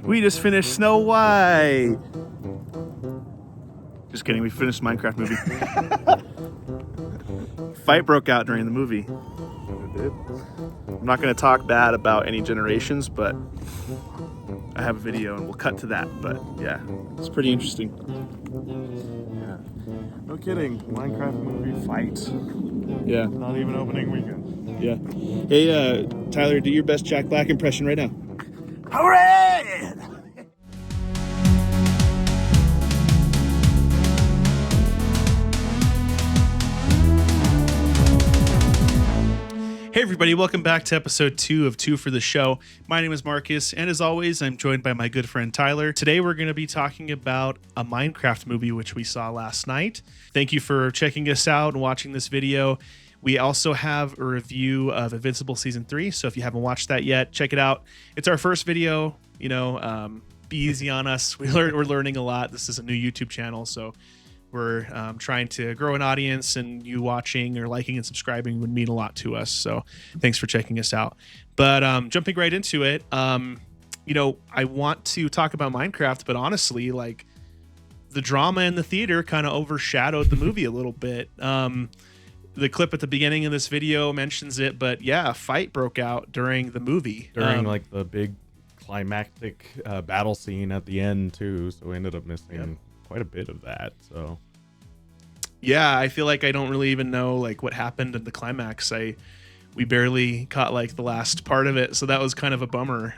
We just finished Snow White. Just kidding, we finished Minecraft movie. Fight broke out during the movie. It did. I'm not going to talk bad about any generations, but I have a video and we'll cut to that. But yeah, it's pretty interesting. Yeah. No kidding. Minecraft movie fight. Yeah. Not even opening weekend. Yeah. Hey, Tyler, do your best Jack Black impression right now. Hooray! Hey everybody, welcome back to episode 2 of 2 for the Show. My name is Marcus, and as always, I'm joined by my good friend Tyler. Today we're going to be talking about a Minecraft movie which we saw last night. Thank you for checking us out and watching this video. We also have a review of Invincible Season 3, so if you haven't watched that yet, check it out. It's our first video, be easy on us. We're learning a lot. This is a new YouTube channel, so we're trying to grow an audience, and you watching or liking and subscribing would mean a lot to us. So thanks for checking us out. But jumping right into it, I want to talk about Minecraft, but honestly, like the drama in the theater kind of overshadowed the movie a little bit. The clip at the beginning of this video mentions it, but yeah, a fight broke out during the movie. During like the big climactic battle scene at the end too, so we ended up missing quite a bit of that. So yeah, I feel like I don't really even know like what happened in the climax. We barely caught like the last part of it, so that was kind of a bummer.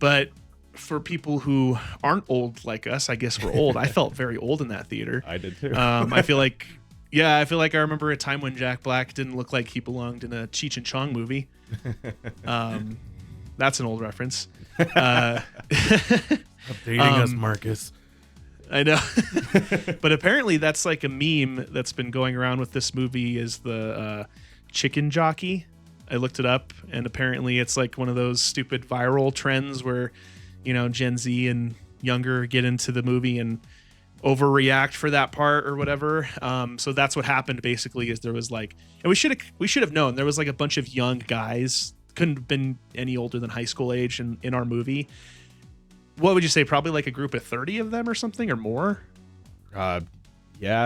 But for people who aren't old like us, I guess we're old. I felt very old in that theater. I did too. I feel like I remember a time when Jack Black didn't look like he belonged in a Cheech and Chong movie. That's an old reference. Updating us, Marcus. I know. But apparently that's like a meme that's been going around with this movie is the chicken jockey. I looked it up, and apparently it's like one of those stupid viral trends where, Gen Z and younger get into the movie and overreact for that part or whatever. So that's what happened basically is there was like, and we should have known, there was like a bunch of young guys, couldn't have been any older than high school age in our movie. What would you say? Probably like a group of 30 of them or something or more? Yeah,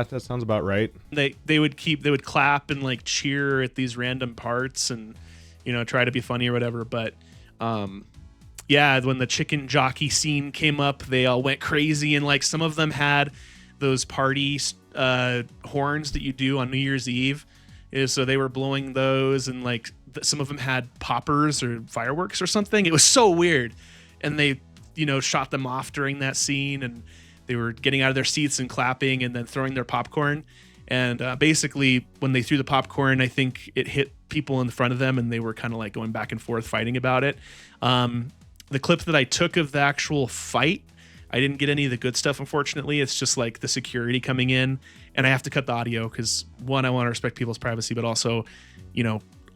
that sounds about right. They would clap and like cheer at these random parts and, try to be funny or whatever. But, when the chicken jockey scene came up, they all went crazy. And like some of them had those party horns that you do on New Year's Eve. So they were blowing those, and like some of them had poppers or fireworks or something. It was so weird. And they shot them off during that scene, and they were getting out of their seats and clapping and then throwing their popcorn. And basically when they threw the popcorn, I think it hit people in front of them, and they were kind of like going back and forth fighting about it. The clip that I took of the actual fight, I didn't get any of the good stuff, unfortunately. It's just like the security coming in, and I have to cut the audio because one, I want to respect people's privacy, but also, I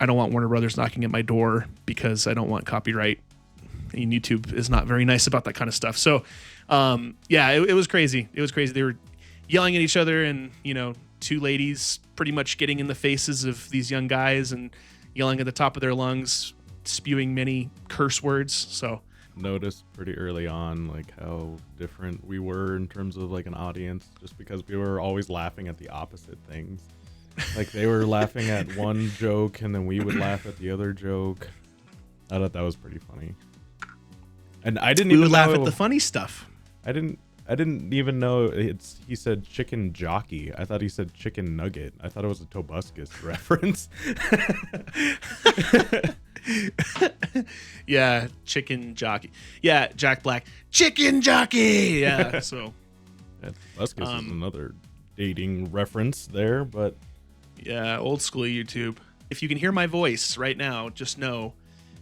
don't want Warner Brothers knocking at my door because I don't want copyright. And YouTube is not very nice about that kind of stuff. So, it was crazy. It was crazy. They were yelling at each other, and, two ladies pretty much getting in the faces of these young guys and yelling at the top of their lungs, spewing many curse words. So noticed pretty early on like how different we were in terms of like an audience, just because we were always laughing at the opposite things. Like they were laughing at one joke, and then we would laugh at the other joke. I thought that was pretty funny. And I didn't even laugh know, at the funny stuff. I didn't even know he said chicken jockey. I thought he said chicken nugget. I thought it was a Tobuscus reference. Yeah, chicken jockey. Yeah, Jack Black, chicken jockey. Yeah, so Tobuscus is another dating reference there, but yeah, old school YouTube. If you can hear my voice right now, just know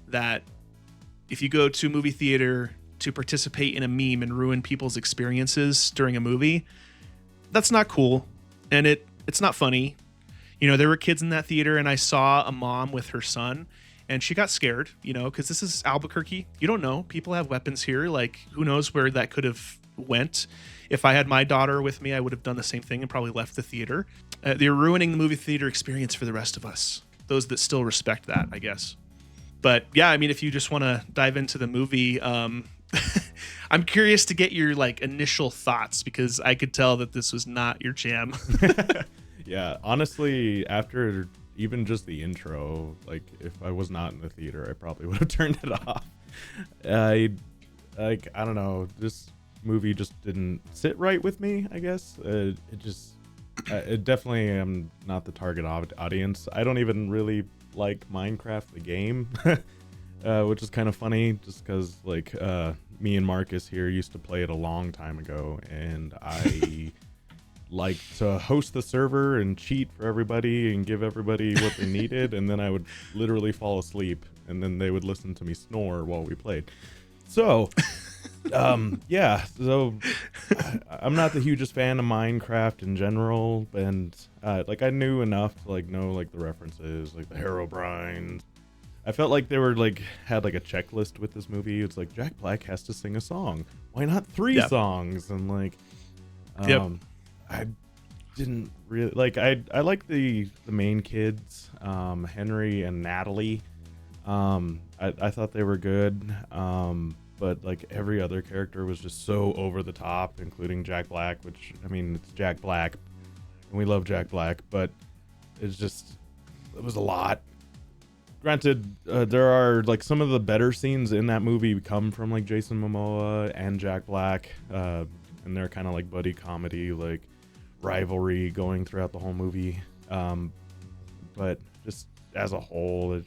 that if you go to a movie theater to participate in a meme and ruin people's experiences during a movie, that's not cool, and it's not funny. There were kids in that theater, and I saw a mom with her son, and she got scared, because this is Albuquerque. You don't know. People have weapons here. Like, who knows where that could have went. If I had my daughter with me, I would have done the same thing and probably left the theater. They're ruining the movie theater experience for the rest of us, those that still respect that, I guess. But yeah, I mean, if you just want to dive into the movie, I'm curious to get your like initial thoughts because I could tell that this was not your jam. Yeah, honestly, after even just the intro, like if I was not in the theater, I probably would have turned it off. I don't know, this movie just didn't sit right with me, I guess. It definitely am not the target audience. I don't even really like Minecraft the game, which is kind of funny just because like me and Marcus here used to play it a long time ago, and I like to host the server and cheat for everybody and give everybody what they needed, and then I would literally fall asleep, and then they would listen to me snore while we played. So yeah, so I'm not the hugest fan of Minecraft in general, and like I knew enough to like know like the references, like the Herobrine. I felt like they were like had like a checklist with this movie. It's like Jack Black has to sing a song. Why not 3 songs? And like I didn't really like I like the main kids, Henry and Natalie. I thought they were good. But like every other character was just so over the top, including Jack Black, which I mean it's Jack Black and we love Jack Black, but it was a lot. Granted, there are like some of the better scenes in that movie come from like Jason Momoa and Jack Black, and they're kind of like buddy comedy, like rivalry going throughout the whole movie. But just as a whole, it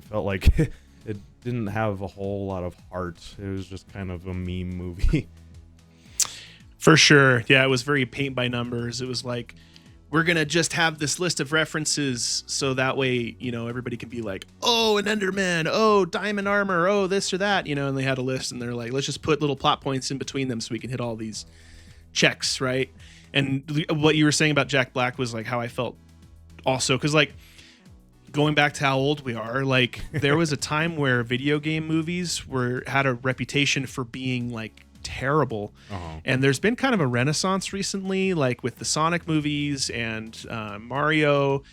felt like it didn't have a whole lot of heart. It was just kind of a meme movie. For sure. Yeah, it was very paint by numbers. It was like, we're going to just have this list of references so that way, you know, everybody can be like, oh, an Enderman, oh, diamond armor, oh, this or that, you know, and they had a list and they're like, let's just put little plot points in between them so we can hit all these checks, right? And what you were saying about Jack Black was like how I felt also, because like going back to how old we are, like there was a time where video game movies had a reputation for being like terrible, and there's been kind of a renaissance recently, like with the Sonic movies and Mario,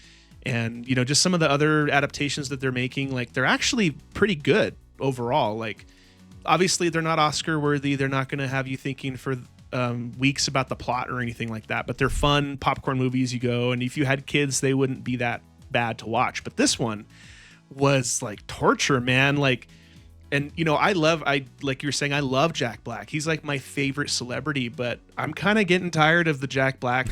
and you know just some of the other adaptations that they're making. Like they're actually pretty good overall. Like obviously they're not Oscar worthy, they're not going to have you thinking for weeks about the plot or anything like that, but they're fun popcorn movies. You go, and if you had kids they wouldn't be that bad to watch. But this one was like torture, man. Like, and you know, I like you were saying, I love Jack Black. He's like my favorite celebrity, but I'm kind of getting tired of the Jack Black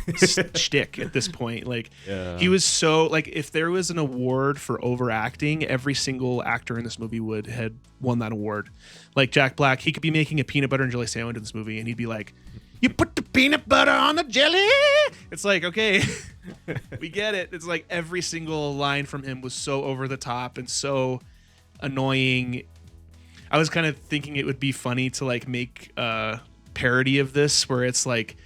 shtick at this point. Like, he was so like, if there was an award for overacting, every single actor in this movie had won that award. Like Jack Black, he could be making a peanut butter and jelly sandwich in this movie, and he'd be like, "You put the peanut butter on the jelly." It's like, okay, we get it. It's like every single line from him was so over the top and so annoying. I was kind of thinking it would be funny to like make a parody of this where it's like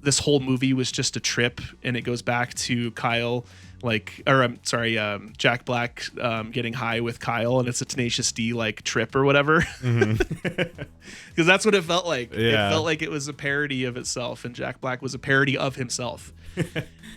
this whole movie was just a trip and it goes back to Kyle, like, or I'm sorry, Jack Black getting high with Kyle, and it's a Tenacious D like trip or whatever. Because that's what it felt like. Yeah. It felt like it was a parody of itself, and Jack Black was a parody of himself.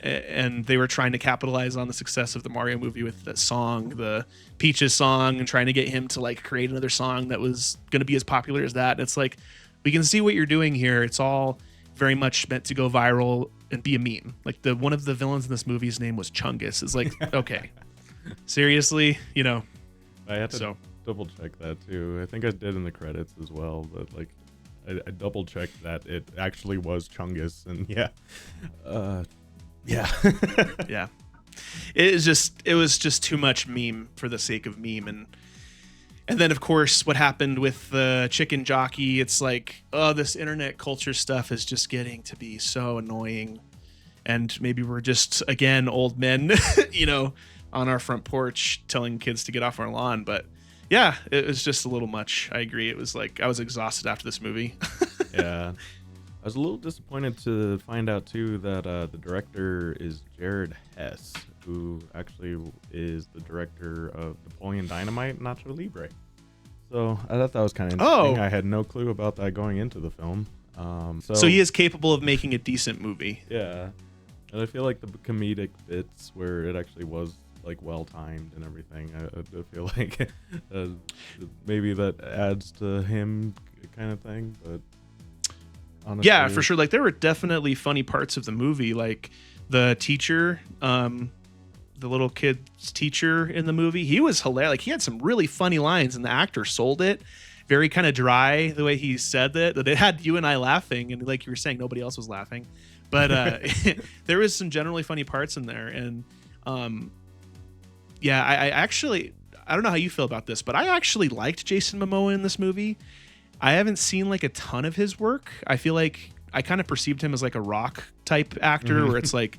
And they were trying to capitalize on the success of the Mario movie with the song, the Peaches song, and trying to get him to like create another song that was going to be as popular as that. And it's like, we can see what you're doing here. It's all very much meant to go viral and be a meme. Like one of the villains in this movie's name was Chungus. It's like, okay, seriously, you know. I had to double check that too. I think I did in the credits as well, but like I double checked that it actually was Chungus, and yeah. Yeah. It was just too much meme for the sake of meme. And then, of course, what happened with the chicken jockey, it's like, oh, this internet culture stuff is just getting to be so annoying. And maybe we're just, again, old men, you know, on our front porch telling kids to get off our lawn. But yeah, it was just a little much. I agree. It was like I was exhausted after this movie. Yeah. I was a little disappointed to find out, too, that the director is Jared Hess, who actually is the director of Napoleon Dynamite and Nacho Libre. So I thought that was kind of interesting. I had no clue about that going into the film. So he is capable of making a decent movie. Yeah. And I feel like the comedic bits where it actually was like well-timed and everything, I feel like maybe that adds to him kind of thing. But honestly, Yeah, for sure. Like there were definitely funny parts of the movie, like the teacher, the little kid's teacher in the movie. He was hilarious. Like he had some really funny lines, and the actor sold it. Very kind of dry the way he said that it had you and I laughing, and like you were saying, nobody else was laughing. But there was some generally funny parts in there, and yeah, I actually, I don't know how you feel about this, but I actually liked Jason Momoa in this movie. I haven't seen like a ton of his work. I feel like I kind of perceived him as like a rock type actor, where it's like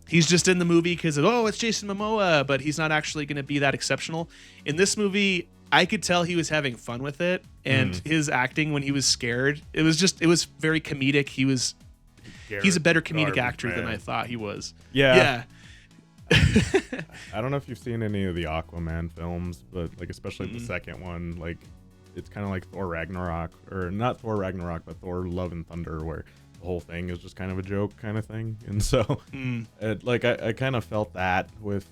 he's just in the movie because it's Jason Momoa, but he's not actually going to be that exceptional. In this movie, I could tell he was having fun with it, and his acting when he was scared, it was very comedic. He's a better comedic actor than I thought he was. Yeah. I don't know if you've seen any of the Aquaman films, but like especially the second one, like it's kind of like Thor Ragnarok, or not Thor Ragnarok, but Thor Love and Thunder, where the whole thing is just kind of a joke kind of thing. And so I kind of felt that with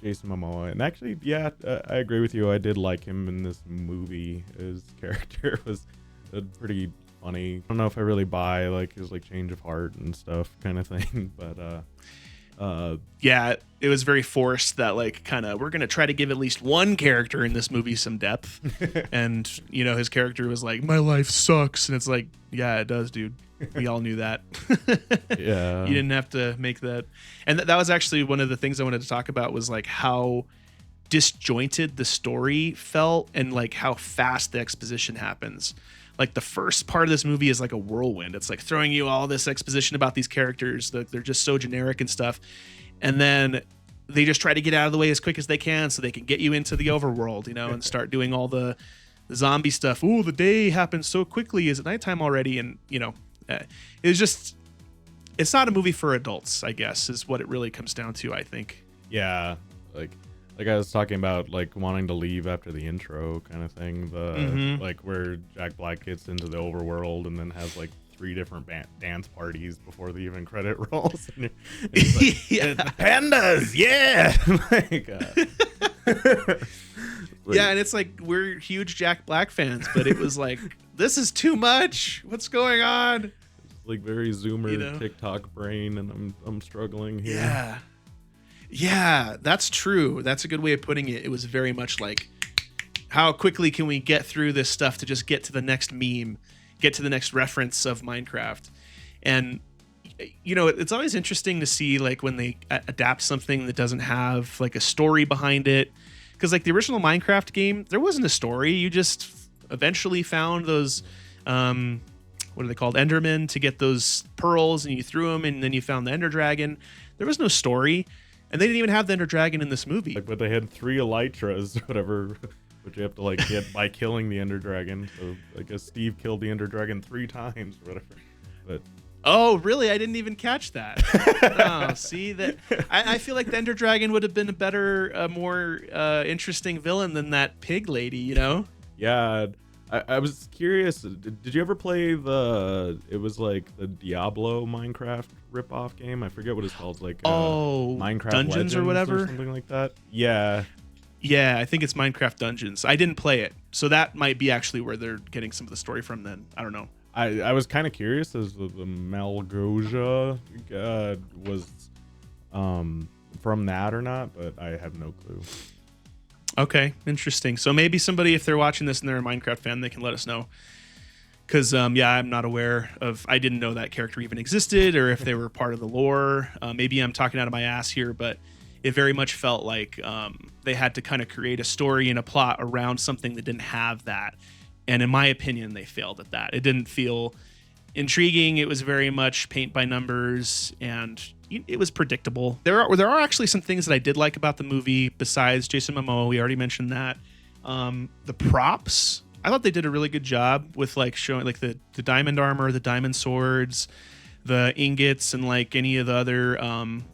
Jason Momoa. And actually, yeah, I agree with you. I did like him in this movie. His character was pretty funny. I don't know if I really buy like his like change of heart and stuff kind of thing, but yeah, it was very forced that like kind of we're gonna try to give at least one character in this movie some depth. And you know, his character was like, my life sucks, and it's like, yeah, it does, dude. We all knew that. Yeah, you didn't have to make that. And that was actually one of the things I wanted to talk about, was like how disjointed the story felt, and like how fast the exposition happens. Like the first part of this movie is like a whirlwind. It's like throwing you all this exposition about these characters that they're just so generic and stuff. And then they just try to get out of the way as quick as they can so they can get you into the overworld, you know, and start doing all the zombie stuff. Ooh, the day happens so quickly. Is it nighttime already? And, you know, it's not a movie for adults, I guess, is what it really comes down to, I think. Yeah. Like I was talking about, like wanting to leave after the intro kind of thing. Like where Jack Black gets into the overworld and then has like 3 different dance parties before the even credit rolls. And like, yeah. Pandas, yeah. Yeah, and it's like we're huge Jack Black fans, but it was like, this is too much. What's going on? Like very Zoomer TikTok brain, and I'm struggling here. Yeah, that's true. That's a good way of putting it. It was very much like, how quickly can we get through this stuff to just get to the next meme, get to the next reference of Minecraft. And, you know, it's always interesting to see like when they adapt something that doesn't have like a story behind it. Because like the original Minecraft game, there wasn't a story. You just eventually found those, what are they called? Endermen, to get those pearls, and you threw them, and then you found the Ender Dragon. There was no story. And they didn't even have the Ender Dragon in this movie. Like, but they had 3 Elytras, whatever, which you have to like get by killing the Ender Dragon. So I guess Steve killed the Ender Dragon 3 times or whatever. But oh, really? I didn't even catch that. Oh, see that? I feel like the Ender Dragon would have been a better, more interesting villain than that pig lady. You know? Yeah. I was curious. Did you ever play it was like the Diablo Minecraft ripoff game? I forget what it's called. It's like Minecraft Dungeons Legends or whatever, something like that. Yeah. Yeah, I think it's Minecraft Dungeons. I didn't play it, so that might be actually where they're getting some of the story from. Then I don't know. I was kind of curious as the Malgosia was from that or not, but I have no clue. Okay, interesting. So maybe somebody, if they're watching this and they're a Minecraft fan, they can let us know. Because, yeah, I'm not aware of... I didn't know that character even existed, or if they were part of the lore. Maybe I'm talking out of my ass here, but it very much felt like they had to kind of create a story and a plot around something that didn't have that. And in my opinion, they failed at that. It didn't feel intriguing. It was very much paint by numbers, and it was predictable. There are actually some things that I did like about the movie besides Jason Momoa. We already mentioned that. The props, I thought they did a really good job with like showing like the diamond armor, the diamond swords, the ingots, and like any of the other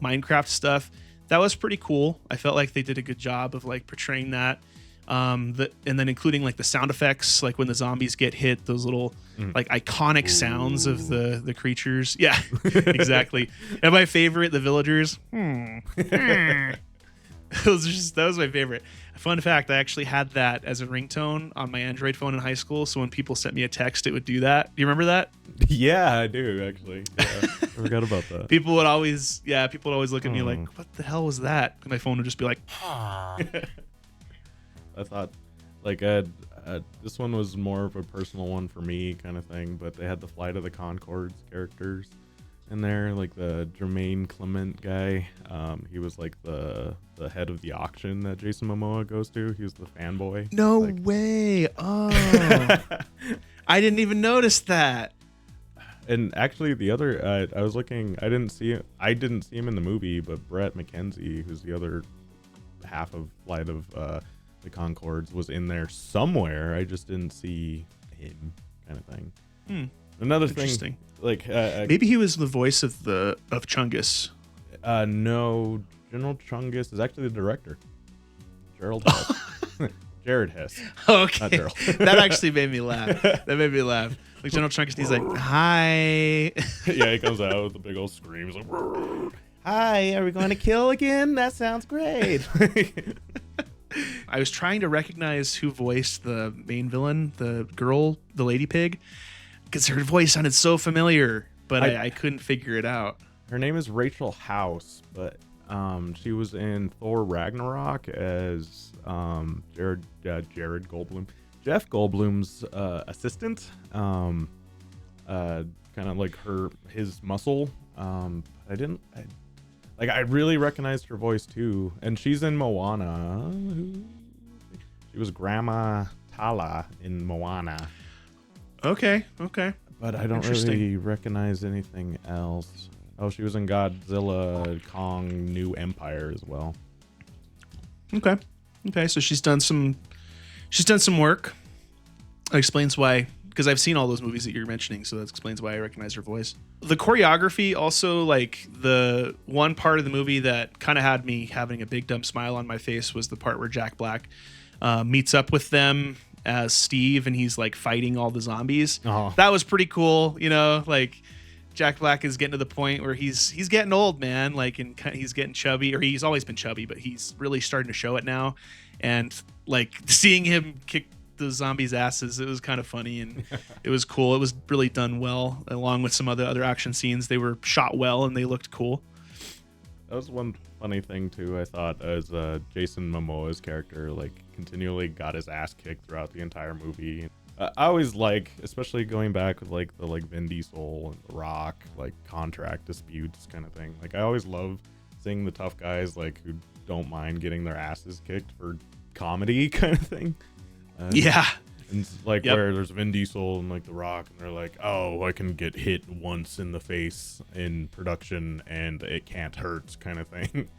Minecraft stuff. That was pretty cool. I felt like they did a good job of like portraying that. And then including like the sound effects, like when the zombies get hit, those little like iconic sounds of the creatures. Yeah, exactly. And my favorite, the villagers. That was my favorite. Fun fact, I actually had that as a ringtone on my Android phone in high school. So when people sent me a text, it would do that. Do you remember that? Yeah, I do actually. Yeah, I forgot about that. People would always look at me like, what the hell was that? And my phone would just be like, I thought like this one was more of a personal one for me kind of thing, but they had the Flight of the Conchords characters in there, like the Jermaine Clement guy. He was like the head of the auction that Jason Momoa goes to. He was the fanboy. no Like, way. Oh, I didn't even notice that. and actually the other I was looking, I didn't see him in the movie, but Brett McKenzie, who's the other half of Flight of the Conchords, was in there somewhere. I just didn't see him, kind of thing. Another Interesting. thing, like Maybe he was the voice of Chungus. no, General Chungus is actually the director, Gerald Hess. Jared Hess. Okay, Not Gerald. that actually made me laugh. That made me laugh. Like General Chungus, he's like, "Hi." Yeah, he comes out with a big old scream. He's like, "Hi, are we going to kill again? That sounds great." I was trying to recognize who voiced the main villain, the girl, the lady pig, because her voice sounded so familiar, but I couldn't figure it out. Her name is Rachel House, but she was in Thor Ragnarok as Jared Goldblum, Jeff Goldblum's assistant, kind of like his muscle. I really recognized her voice too, and she's in Moana. She was Grandma Tala in Moana. Okay. But I don't really recognize anything else. Oh, she was in Godzilla Kong New Empire as well. Okay. So she's done some work. That explains why, because I've seen all those movies that you're mentioning, so that explains why I recognize her voice. The choreography also, like the one part of the movie that kind of had me having a big dumb smile on my face was the part where Jack Black meets up with them as Steve, and he's like fighting all the zombies. Oh. That was pretty cool, like Jack Black is getting to the point where he's getting old, man. Like, and he's getting chubby, or he's always been chubby, but he's really starting to show it now. And like seeing him kick the zombies' asses, it was kind of funny, and it was cool. It was really done well, along with some other action scenes. They were shot well, and they looked cool. That was one funny thing too, I thought, as Jason Momoa's character like continually got his ass kicked throughout the entire movie. I always like, especially going back with like the Vin Diesel and The Rock, like contract disputes kind of thing. Like I always love seeing the tough guys like who don't mind getting their asses kicked for comedy kind of thing. Yeah. And like where there's Vin Diesel and like The Rock, and they're like, oh, I can get hit once in the face in production and it can't hurt kind of thing.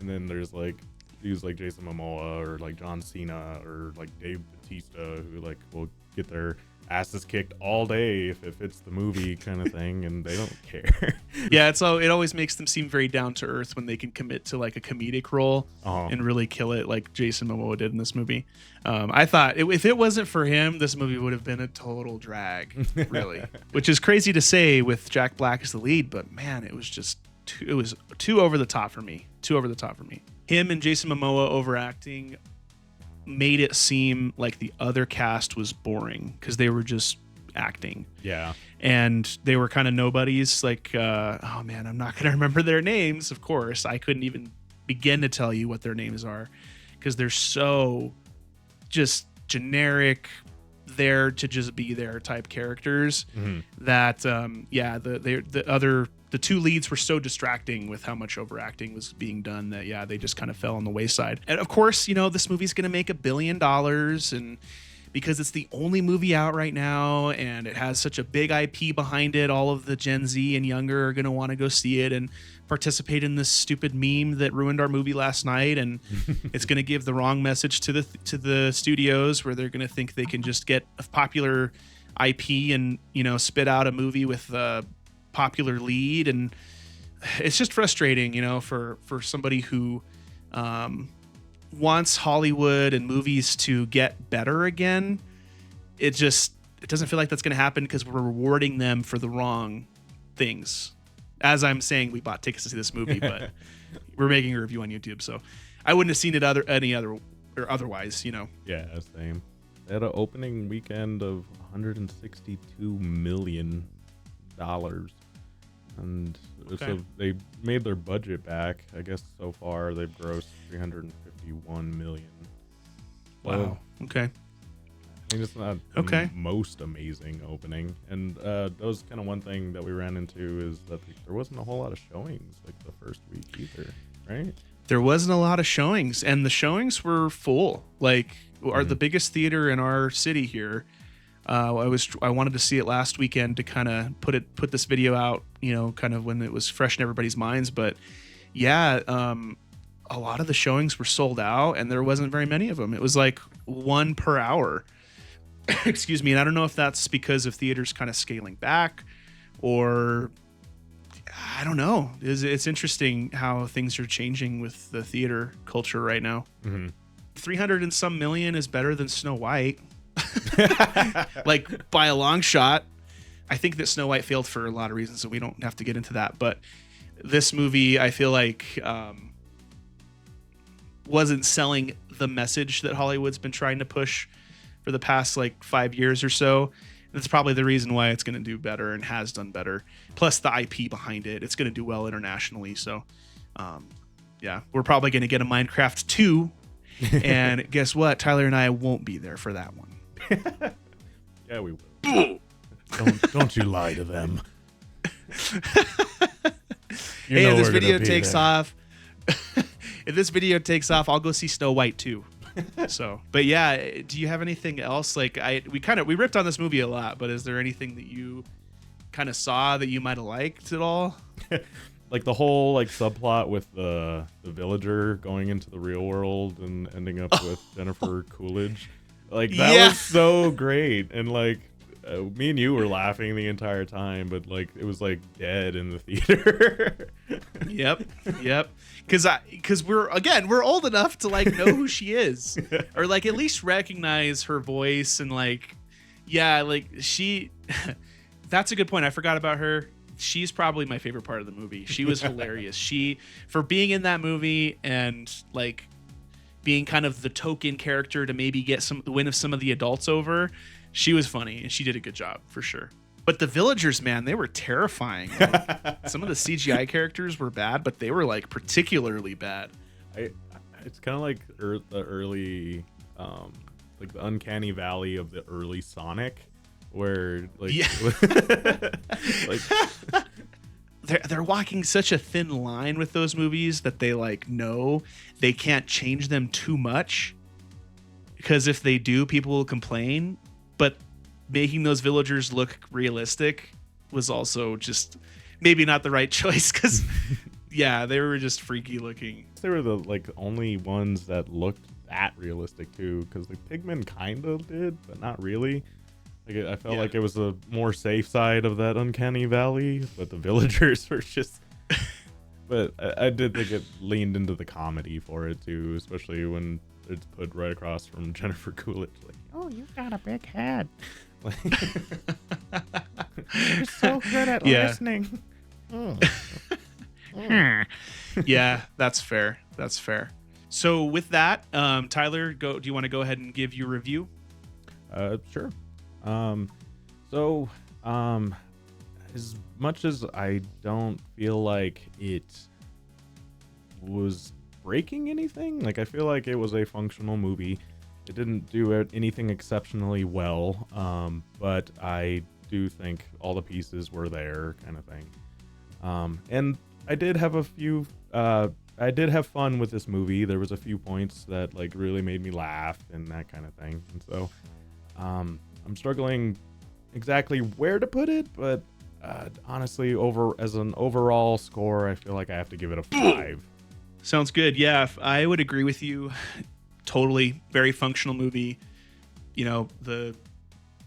And then there's like dudes like Jason Momoa or like John Cena or like Dave Bautista who like will get their asses kicked all day if it fits the movie kind of thing, and they don't care. Yeah, it always makes them seem very down to earth when they can commit to like a comedic role and really kill it like Jason Momoa did in this movie. I thought if it wasn't for him, this movie would have been a total drag, really. Which is crazy to say with Jack Black as the lead, but man, it was just too over the top for me. Him and Jason Momoa overacting made it seem like the other cast was boring because they were just acting. Yeah. And they were kind of nobodies. Like, oh man, I'm not going to remember their names, of course. I couldn't even begin to tell you what their names are because they're so just generic, there to just be there type characters that, the two leads were so distracting with how much overacting was being done that, they just kind of fell on the wayside. And of course, this movie's going to make $1 billion, and because it's the only movie out right now and it has such a big IP behind it, all of the Gen Z and younger are going to want to go see it and participate in this stupid meme that ruined our movie last night. And it's going to give the wrong message to the studios, where they're going to think they can just get a popular IP and, spit out a movie with popular lead. And it's just frustrating, for somebody who wants Hollywood and movies to get better again. It doesn't feel like that's going to happen because we're rewarding them for the wrong things. As I'm saying, we bought tickets to see this movie, but we're making a review on YouTube, so I wouldn't have seen it any other or otherwise, you know. Yeah, same. They had an opening weekend of $162 million, and so they made their budget back. I guess so far they've grossed $351 million. Wow. Okay. I mean, it's not the most amazing opening, and that was kind of one thing that we ran into is that there wasn't a whole lot of showings like the first week either, right? There wasn't a lot of showings, and the showings were full. Like, are the biggest theater in our city here. I wanted to see it last weekend to kind of put this video out, you know, kind of when it was fresh in everybody's minds. But yeah, a lot of the showings were sold out, and there wasn't very many of them. It was like one per hour. Excuse me. And I don't know if that's because of theaters kind of scaling back, or I don't know. It's interesting how things are changing with the theater culture right now. 300 and some million is better than Snow White. Like by a long shot. I think that Snow White failed for a lot of reasons, so we don't have to get into that. But this movie, I feel like, wasn't selling the message that Hollywood's been trying to push for the past like 5 years or so. That's probably the reason why it's going to do better and has done better. Plus the IP behind it, it's going to do well internationally. So, yeah, we're probably going to get a Minecraft 2. And guess what? Tyler and I won't be there for that one. Yeah, we will. don't you lie to them. Hey, if this video takes off, if this video takes off, I'll go see Snow White too. So, but yeah, do you have anything else? Like we ripped on this movie a lot, but is there anything that you kind of saw that you might have liked at all? Like the whole like subplot with the villager going into the real world and ending up with Jennifer Coolidge. Like that was so great. And like me and you were laughing the entire time, but like it was like dead in the theater. Yep. Because we're old enough to like know who she is, or like at least recognize her voice, and like, yeah, like she. That's a good point. I forgot about her. She's probably my favorite part of the movie. She was hilarious. For being in that movie and like being kind of the token character to maybe get the win of some of the adults over, she was funny and she did a good job for sure. But the villagers, man, they were terrifying. Like, some of the CGI characters were bad, but they were like particularly bad. It's kind of like the early, like the uncanny valley of the early Sonic. Where like, like they're walking such a thin line with those movies that they like know they can't change them too much, because if they do, people will complain. But making those villagers look realistic was also just maybe not the right choice, because yeah, they were just freaky looking. They were the like only ones that looked that realistic too, because the pigmen kind of did, but not really. Like I felt like it was the more safe side of that uncanny valley, but the villagers were just. But I did think it leaned into the comedy for it too, especially when it's put right across from Jennifer Coolidge. Like, oh, you've got a big head. Like, you're so good at listening. Yeah, that's fair. So with that, Tyler, do you want to go ahead and give your review? Sure. As much as I don't feel like it was breaking anything, like I feel like it was a functional movie. It didn't do anything exceptionally well, but I do think all the pieces were there, kind of thing. And I did have I did have fun with this movie. There was a few points that like really made me laugh and that kind of thing. And so, I'm struggling exactly where to put it, but honestly, as an overall score, I feel like I have to give it a 5. Sounds good. Yeah, I would agree with you. Totally, very functional movie. You know, the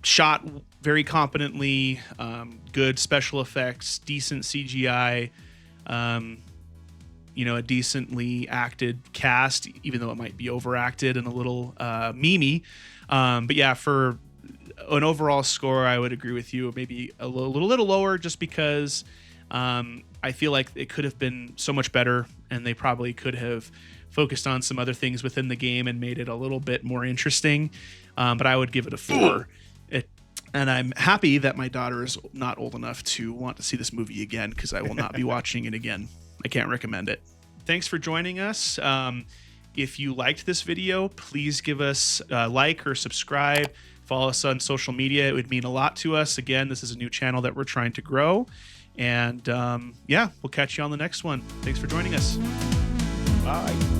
shot very competently, good special effects, decent CGI, you know, a decently acted cast, even though it might be overacted and a little memey. But yeah, for an overall score, I would agree with you. Maybe a little lower, just because I feel like it could have been so much better, and they probably could have focused on some other things within the game and made it a little bit more interesting. But I would give it a 4. And I'm happy that my daughter is not old enough to want to see this movie again, because I will not be watching it again. I can't recommend it. Thanks for joining us. If you liked this video, please give us a like or subscribe. Follow us on social media. It would mean a lot to us. Again, this is a new channel that we're trying to grow. And yeah, we'll catch you on the next one. Thanks for joining us. Bye.